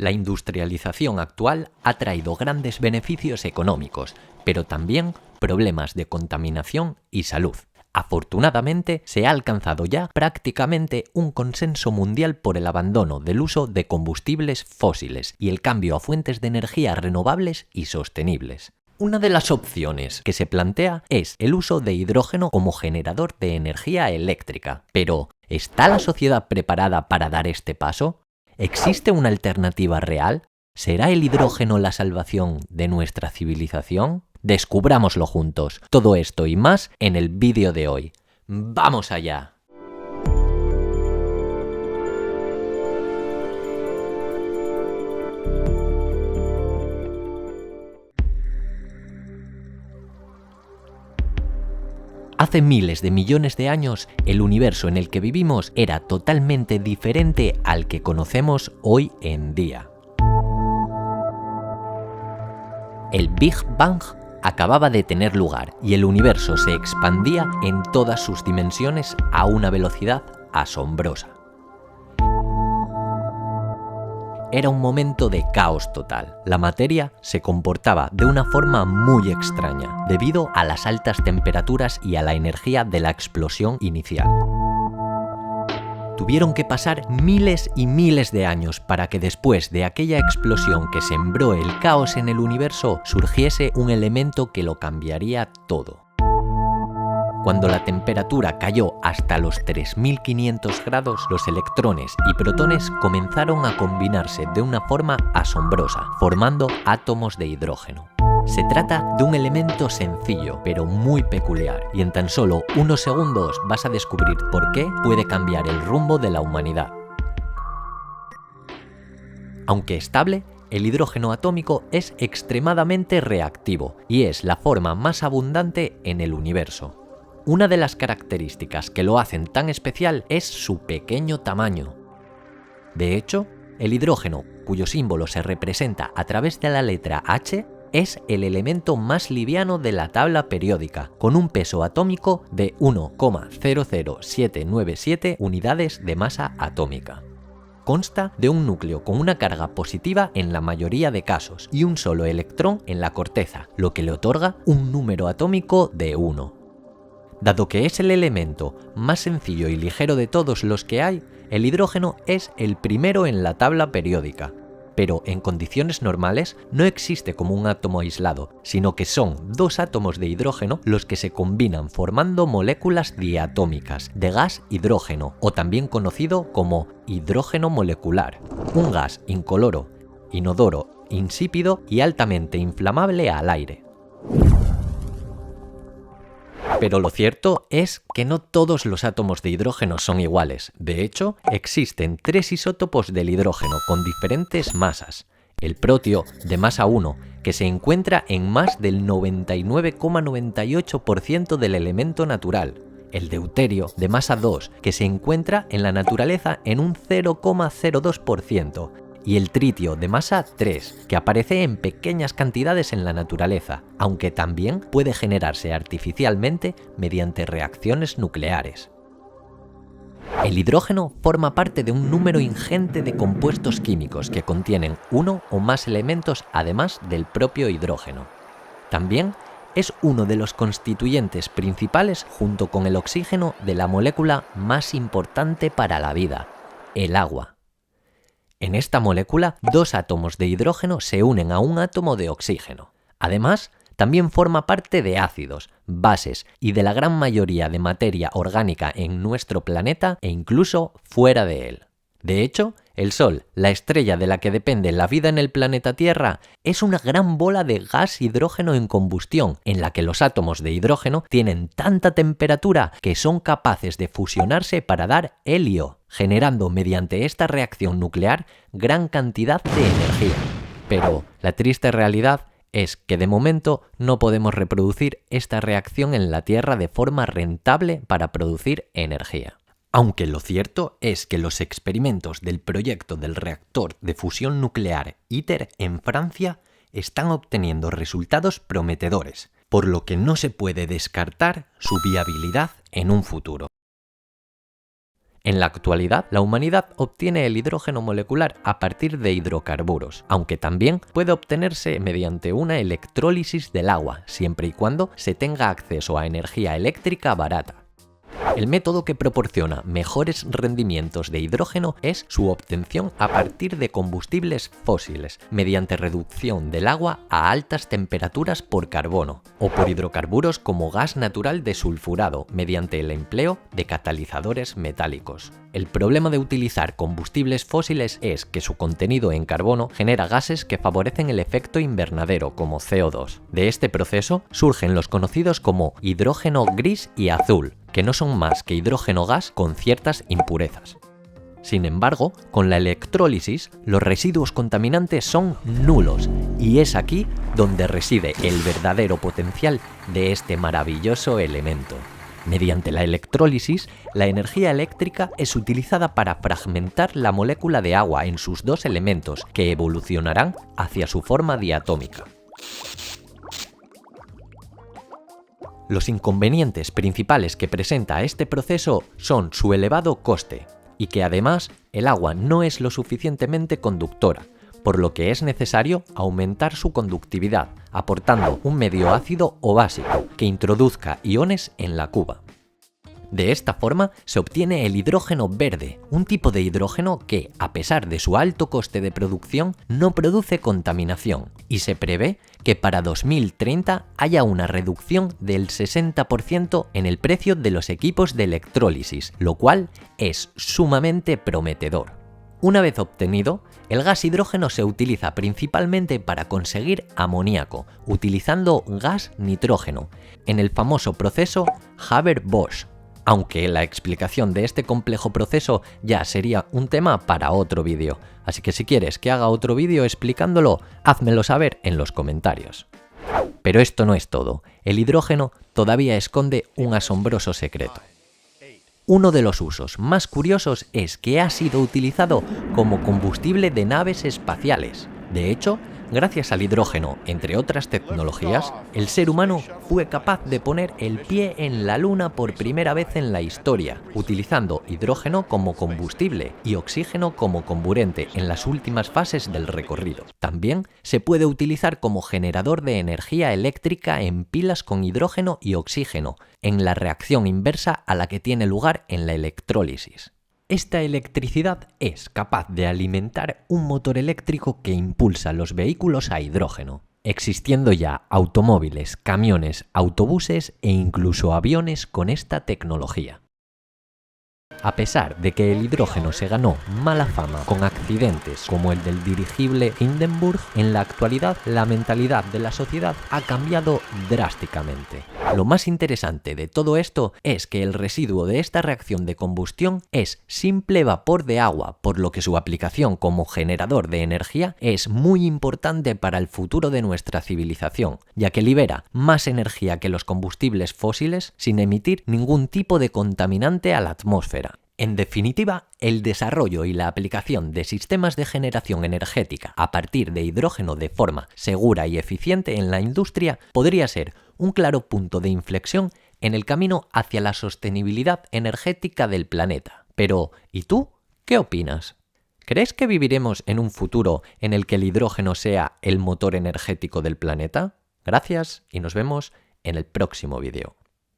La industrialización actual ha traído grandes beneficios económicos, pero también problemas de contaminación y salud. Afortunadamente, se ha alcanzado ya prácticamente un consenso mundial por el abandono del uso de combustibles fósiles y el cambio a fuentes de energía renovables y sostenibles. Una de las opciones que se plantea es el uso de hidrógeno como generador de energía eléctrica. Pero, ¿está la sociedad preparada para dar este paso? ¿Existe una alternativa real? ¿Será el hidrógeno la salvación de nuestra civilización? Descubrámoslo juntos. Todo esto y más en el vídeo de hoy. ¡Vamos allá! Hace miles de millones de años, el universo en el que vivimos era totalmente diferente al que conocemos hoy en día. El Big Bang acababa de tener lugar y el universo se expandía en todas sus dimensiones a una velocidad asombrosa. Era un momento de caos total. La materia se comportaba de una forma muy extraña, debido a las altas temperaturas y a la energía de la explosión inicial. Tuvieron que pasar miles y miles de años para que después de aquella explosión que sembró el caos en el universo, surgiese un elemento que lo cambiaría todo. Cuando la temperatura cayó hasta los 3500 grados, los electrones y protones comenzaron a combinarse de una forma asombrosa, formando átomos de hidrógeno. Se trata de un elemento sencillo, pero muy peculiar, y en tan solo unos segundos vas a descubrir por qué puede cambiar el rumbo de la humanidad. Aunque estable, el hidrógeno atómico es extremadamente reactivo y es la forma más abundante en el universo. Una de las características que lo hacen tan especial es su pequeño tamaño. De hecho, el hidrógeno, cuyo símbolo se representa a través de la letra H, es el elemento más liviano de la tabla periódica, con un peso atómico de 1,00797 unidades de masa atómica. Consta de un núcleo con una carga positiva en la mayoría de casos y un solo electrón en la corteza, lo que le otorga un número atómico de 1. Dado que es el elemento más sencillo y ligero de todos los que hay, el hidrógeno es el primero en la tabla periódica. Pero en condiciones normales no existe como un átomo aislado, sino que son dos átomos de hidrógeno los que se combinan formando moléculas diatómicas de gas hidrógeno, o también conocido como hidrógeno molecular, un gas incoloro, inodoro, insípido y altamente inflamable al aire. Pero lo cierto es que no todos los átomos de hidrógeno son iguales. De hecho, existen 3 isótopos del hidrógeno con diferentes masas. El protio, de masa 1, que se encuentra en más del 99,98% del elemento natural. El deuterio, de masa 2, que se encuentra en la naturaleza en un 0,02%. Y el tritio de masa 3, que aparece en pequeñas cantidades en la naturaleza, aunque también puede generarse artificialmente mediante reacciones nucleares. El hidrógeno forma parte de un número ingente de compuestos químicos que contienen uno o más elementos además del propio hidrógeno. También es uno de los constituyentes principales junto con el oxígeno de la molécula más importante para la vida, el agua. En esta molécula, 2 átomos de hidrógeno se unen a un átomo de oxígeno. Además, también forma parte de ácidos, bases y de la gran mayoría de materia orgánica en nuestro planeta e incluso fuera de él. De hecho, el Sol, la estrella de la que depende la vida en el planeta Tierra, es una gran bola de gas hidrógeno en combustión, en la que los átomos de hidrógeno tienen tanta temperatura que son capaces de fusionarse para dar helio, generando mediante esta reacción nuclear gran cantidad de energía. Pero la triste realidad es que de momento no podemos reproducir esta reacción en la Tierra de forma rentable para producir energía. Aunque lo cierto es que los experimentos del proyecto del reactor de fusión nuclear ITER en Francia están obteniendo resultados prometedores, por lo que no se puede descartar su viabilidad en un futuro. En la actualidad, la humanidad obtiene el hidrógeno molecular a partir de hidrocarburos, aunque también puede obtenerse mediante una electrólisis del agua, siempre y cuando se tenga acceso a energía eléctrica barata. El método que proporciona mejores rendimientos de hidrógeno es su obtención a partir de combustibles fósiles, mediante reducción del agua a altas temperaturas por carbono, o por hidrocarburos como gas natural desulfurado, mediante el empleo de catalizadores metálicos. El problema de utilizar combustibles fósiles es que su contenido en carbono genera gases que favorecen el efecto invernadero, como CO2. De este proceso surgen los conocidos como hidrógeno gris y azul, que no son más que hidrógeno gas con ciertas impurezas. Sin embargo, con la electrólisis, los residuos contaminantes son nulos, y es aquí donde reside el verdadero potencial de este maravilloso elemento. Mediante la electrólisis, la energía eléctrica es utilizada para fragmentar la molécula de agua en sus dos elementos, que evolucionarán hacia su forma diatómica. Los inconvenientes principales que presenta este proceso son su elevado coste, y que además el agua no es lo suficientemente conductora, por lo que es necesario aumentar su conductividad, aportando un medio ácido o básico que introduzca iones en la cuba. De esta forma se obtiene el hidrógeno verde, un tipo de hidrógeno que, a pesar de su alto coste de producción, no produce contaminación, y se prevé que para 2030 haya una reducción del 60% en el precio de los equipos de electrólisis, lo cual es sumamente prometedor. Una vez obtenido, el gas hidrógeno se utiliza principalmente para conseguir amoníaco, utilizando gas nitrógeno, en el famoso proceso Haber-Bosch, aunque la explicación de este complejo proceso ya sería un tema para otro vídeo, así que si quieres que haga otro vídeo explicándolo, házmelo saber en los comentarios. Pero esto no es todo, el hidrógeno todavía esconde un asombroso secreto. Uno de los usos más curiosos es que ha sido utilizado como combustible de naves espaciales. De hecho, gracias al hidrógeno, entre otras tecnologías, el ser humano fue capaz de poner el pie en la Luna por primera vez en la historia, utilizando hidrógeno como combustible y oxígeno como comburente en las últimas fases del recorrido. También se puede utilizar como generador de energía eléctrica en pilas con hidrógeno y oxígeno, en la reacción inversa a la que tiene lugar en la electrólisis. Esta electricidad es capaz de alimentar un motor eléctrico que impulsa los vehículos a hidrógeno, existiendo ya automóviles, camiones, autobuses e incluso aviones con esta tecnología. A pesar de que el hidrógeno se ganó mala fama con accidentes como el del dirigible Hindenburg, en la actualidad la mentalidad de la sociedad ha cambiado drásticamente. Lo más interesante de todo esto es que el residuo de esta reacción de combustión es simple vapor de agua, por lo que su aplicación como generador de energía es muy importante para el futuro de nuestra civilización, ya que libera más energía que los combustibles fósiles sin emitir ningún tipo de contaminante a la atmósfera. En definitiva, el desarrollo y la aplicación de sistemas de generación energética a partir de hidrógeno de forma segura y eficiente en la industria podría ser un claro punto de inflexión en el camino hacia la sostenibilidad energética del planeta. Pero, ¿y tú? ¿Qué opinas? ¿Crees que viviremos en un futuro en el que el hidrógeno sea el motor energético del planeta? Gracias y nos vemos en el próximo vídeo.